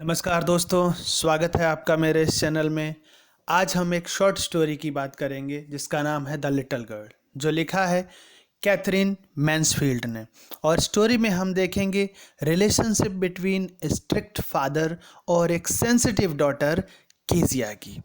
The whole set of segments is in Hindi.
नमस्कार दोस्तों, स्वागत है आपका मेरे इस चैनल में। आज हम एक शॉर्ट स्टोरी की बात करेंगे जिसका नाम है द लिटिल गर्ल, जो लिखा है कैथरीन मैन्सफील्ड ने। और स्टोरी में हम देखेंगे रिलेशनशिप बिटवीन स्ट्रिक्ट फादर और एक सेंसिटिव डॉटर कीजिया की।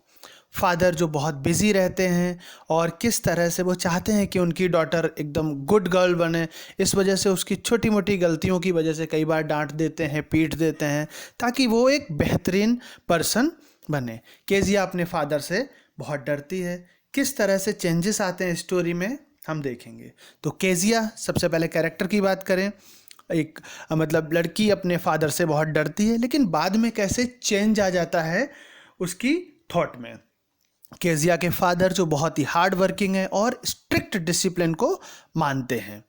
फादर जो बहुत बिजी रहते हैं और किस तरह से वो चाहते हैं कि उनकी डॉटर एकदम गुड गर्ल बने। इस वजह से उसकी छोटी मोटी गलतियों की वजह से कई बार डांट देते हैं, पीट देते हैं, ताकि वो एक बेहतरीन पर्सन बने। केजिया अपने फादर से बहुत डरती है। किस तरह से चेंजेस आते हैं स्टोरी में हम देखेंगे। तो केजिया, सबसे पहले कैरेक्टर की बात करें, एक मतलब लड़की अपने फादर से बहुत डरती है, लेकिन बाद में कैसे चेंज आ जाता है उसकी थॉट में। केजिया के फादर जो बहुत ही हार्ड वर्किंग है और स्ट्रिक्ट डिसिप्लिन को मानते हैं।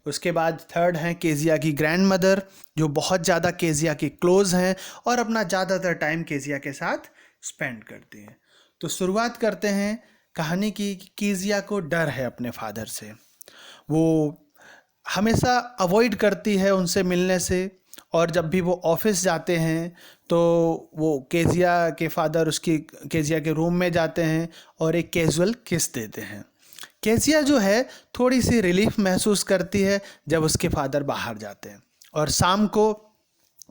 उसके बाद थर्ड हैं केजिया की ग्रैंड मदर, जो बहुत ज़्यादा केजिया की क्लोज हैं और अपना ज़्यादातर टाइम केजिया के साथ स्पेंड करती हैं। तो शुरुआत करते हैं कहानी की। केजिया को डर है अपने फादर से, वो हमेशा अवॉइड करती है उनसे मिलने से। और जब भी वो ऑफिस जाते हैं तो वो केजिया के फादर उसकी केजिया के रूम में जाते हैं और एक कैजुअल किस देते हैं। केजिया जो है थोड़ी सी रिलीफ महसूस करती है जब उसके फादर बाहर जाते हैं। और शाम को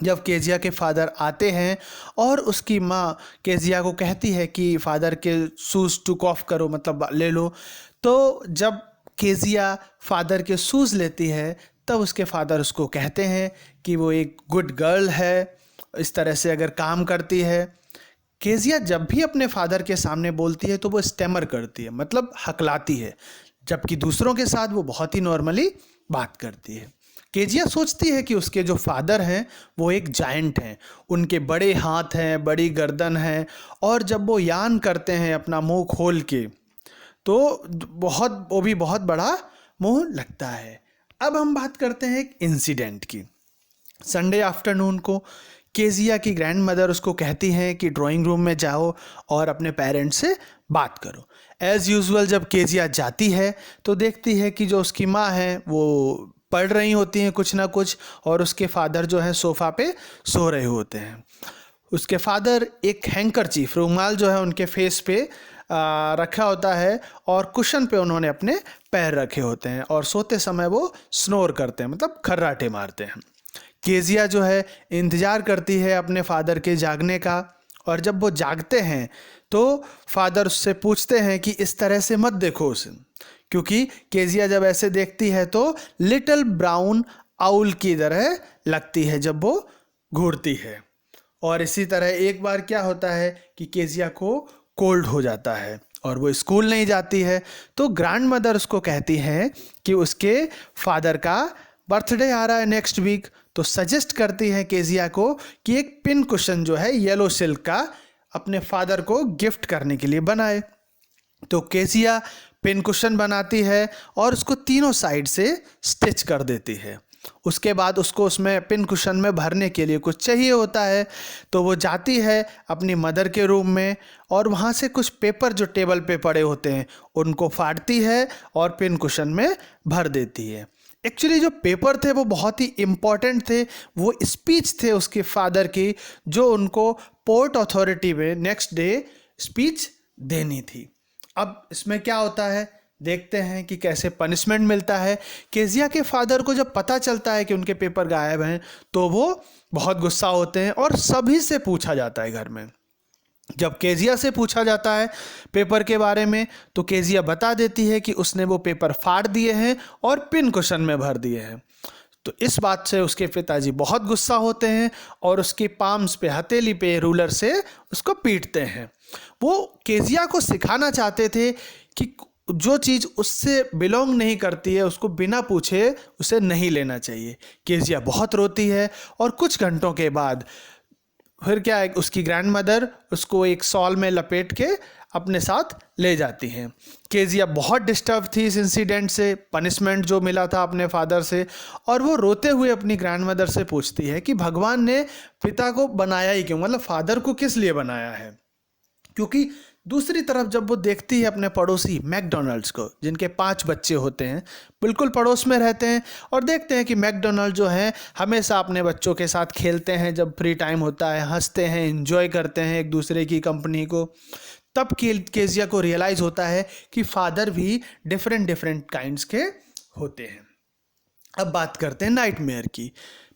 जब केजिया के फादर आते हैं और उसकी माँ केजिया को कहती है कि फादर के शूज़ टुक ऑफ करो, मतलब ले लो, तो जब केजिया फादर के शूज़ लेती है तब उसके फादर उसको कहते हैं कि वो एक गुड गर्ल है, इस तरह से अगर काम करती है। केजिया जब भी अपने फादर के सामने बोलती है तो वो स्टैमर करती है, मतलब हकलाती है, जबकि दूसरों के साथ वो बहुत ही नॉर्मली बात करती है। केजिया सोचती है कि उसके जो फादर हैं वो एक जायंट हैं, उनके बड़े हाथ हैं, बड़ी गर्दन है, और जब वो यान करते हैं अपना मुंह खोल के तो वो भी बहुत बड़ा मुंह लगता है। अब हम बात करते हैं एक इंसिडेंट की। संडे आफ्टरनून को केजिया की ग्रैंड मदर उसको कहती हैं कि ड्राइंग रूम में जाओ और अपने पेरेंट्स से बात करो। एज़ यूजुअल जब केजिया जाती है तो देखती है कि जो उसकी माँ है वो पढ़ रही होती हैं कुछ ना कुछ, और उसके फादर जो है सोफ़ा पे सो रहे होते हैं। उसके फादर एक हैंकरचीफ, रुमाल जो है उनके फेस पे रखा होता है और कुशन पे उन्होंने अपने पैर रखे होते हैं, और सोते समय वो स्नोर करते हैं, मतलब खर्राटे मारते हैं। केजिया जो है इंतज़ार करती है अपने फादर के जागने का, और जब वो जागते हैं तो फादर उससे पूछते हैं कि इस तरह से मत देखो उसे, क्योंकि केजिया जब ऐसे देखती है तो लिटिल ब्राउन आउल की तरह लगती है जब वो घूरती है। और इसी तरह एक बार क्या होता है कि केजिया को कोल्ड हो जाता है और वो स्कूल नहीं जाती है। तो ग्रैंड मदर उसको कहती हैं कि उसके फादर का बर्थडे आ रहा है नेक्स्ट वीक, तो सजेस्ट करती हैं केजिया को कि एक पिन कुशन जो है येलो सिल्क का अपने फादर को गिफ्ट करने के लिए बनाए। तो केजिया पिन कुशन बनाती है और उसको तीनों साइड से स्टिच कर देती है। उसके बाद उसको उसमें पिन कुशन में भरने के लिए कुछ चाहिए होता है, तो वो जाती है अपनी मदर के रूम में और वहाँ से कुछ पेपर जो टेबल पे पड़े होते हैं उनको फाड़ती है और पिन कुशन में भर देती है। एक्चुअली जो पेपर थे वो बहुत ही इम्पॉर्टेंट थे, वो स्पीच थे उसके फादर की, जो उनको पोर्ट अथॉरिटी में नेक्स्ट डे स्पीच देनी थी। अब इसमें क्या होता है, देखते हैं कि कैसे पनिशमेंट मिलता है। केजिया के फादर को जब पता चलता है कि उनके पेपर गायब हैं तो वो बहुत गुस्सा होते हैं और सभी से पूछा जाता है घर में। जब केजिया से पूछा जाता है पेपर के बारे में तो केजिया बता देती है कि उसने वो पेपर फाड़ दिए हैं और पिन कुशन में भर दिए हैं। तो इस बात से उसके पिताजी बहुत गुस्सा होते हैं और उसकी पाम्स पे, हथेली पे रूलर से उसको पीटते हैं। वो केजिया को सिखाना चाहते थे कि जो चीज़ उससे बिलोंग नहीं करती है उसको बिना पूछे उसे नहीं लेना चाहिए। केजिया बहुत रोती है और कुछ घंटों के बाद फिर क्या है, उसकी ग्रैंड मदर उसको एक सॉल में लपेट के अपने साथ ले जाती हैं। केजिया बहुत डिस्टर्ब थी इस इंसिडेंट से, पनिशमेंट जो मिला था अपने फादर से, और वो रोते हुए अपनी ग्रैंड मदर से पूछती है कि भगवान ने पिता को बनाया ही क्यों, मतलब फादर को किस लिए बनाया है, क्योंकि दूसरी तरफ जब वो देखती है अपने पड़ोसी मैकडोनल्ड्स को, जिनके 5 बच्चे होते हैं, बिल्कुल पड़ोस में रहते हैं, और देखते हैं कि मैकडोनल्ड जो है हमेशा अपने बच्चों के साथ खेलते हैं, जब फ्री टाइम होता है हंसते हैं, एंजॉय करते हैं एक दूसरे की कंपनी को। तब केजिया को रियलाइज़ होता है कि फादर भी डिफरेंट डिफरेंट काइंड्स के होते हैं। अब बात करते हैं नाइटमेयर की,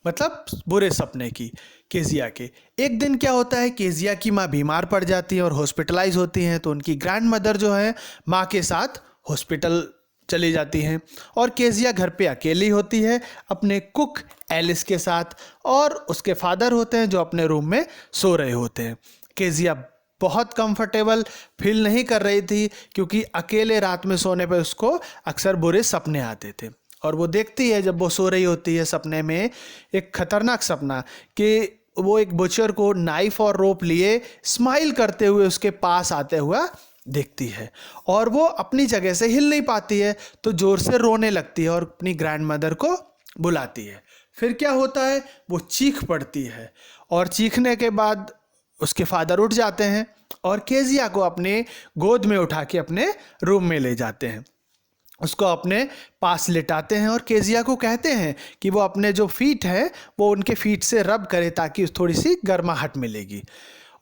मतलब बुरे सपने की, केजिया के। एक दिन क्या होता है, केजिया की माँ बीमार पड़ जाती है और हॉस्पिटलाइज होती हैं, तो उनकी ग्रैंड मदर जो है माँ के साथ हॉस्पिटल चली जाती हैं, और केजिया घर पे अकेली होती है अपने कुक एलिस के साथ, और उसके फादर होते हैं जो अपने रूम में सो रहे होते हैं। केजिया बहुत कंफर्टेबल फील नहीं कर रही थी, क्योंकि अकेले रात में सोने पर उसको अक्सर बुरे सपने आते थे। और वो देखती है जब वो सो रही होती है सपने में एक खतरनाक सपना, कि वो एक बुचर को नाइफ और रोप लिए स्माइल करते हुए उसके पास आते हुआ देखती है, और वो अपनी जगह से हिल नहीं पाती है, तो ज़ोर से रोने लगती है और अपनी ग्रैंड मदर को बुलाती है। फिर क्या होता है, वो चीख पड़ती है, और चीखने के बाद उसके फादर उठ जाते हैं और केजिया को अपने गोद में उठा के अपने रूम में ले जाते हैं, उसको अपने पास लिटाते हैं, और केजिया को कहते हैं कि वो अपने जो फीट हैं वो उनके फीट से रब करे ताकि थोड़ी सी गर्माहट मिलेगी।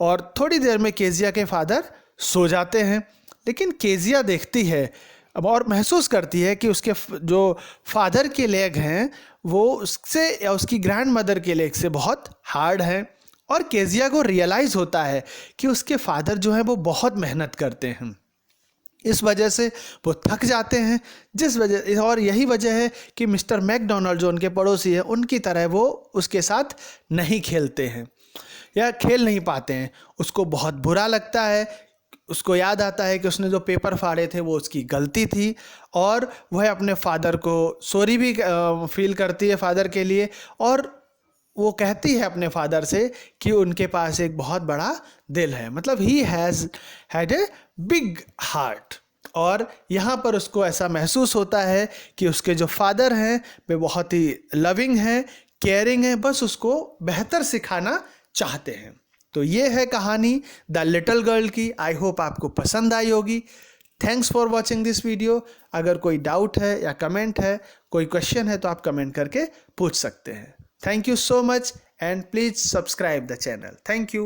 और थोड़ी देर में केजिया के फादर सो जाते हैं, लेकिन केजिया देखती है अब और महसूस करती है कि उसके जो फादर के लेग हैं वो उससे या उसकी ग्रैंड मदर के लेग से बहुत हार्ड हैं, और केजिया को रियलाइज़ होता है कि उसके फादर जो हैं वो बहुत मेहनत करते हैं, इस वजह से वो थक जाते हैं, जिस वजह और यही वजह है कि मिस्टर मैकडोनल्ड जो उनके पड़ोसी है उनकी तरह वो उसके साथ नहीं खेलते हैं या खेल नहीं पाते हैं। उसको बहुत बुरा लगता है, उसको याद आता है कि उसने जो पेपर फाड़े थे वो उसकी गलती थी, और वह अपने फादर को सॉरी भी फील करती है फादर के लिए, और वो कहती है अपने फादर से कि उनके पास एक बहुत बड़ा दिल है, मतलब he has had a big heart. और यहाँ पर उसको ऐसा महसूस होता है कि उसके जो फादर हैं वे बहुत ही लविंग हैं, केयरिंग हैं, बस उसको बेहतर सिखाना चाहते हैं। तो ये है कहानी द लिटिल गर्ल की। आई होप आपको पसंद आई होगी। Thanks for watching this video. अगर कोई डाउट है या कमेंट है, कोई क्वेश्चन है, तो आप कमेंट करके पूछ सकते हैं। Thank you so much, and please subscribe the channel. Thank you.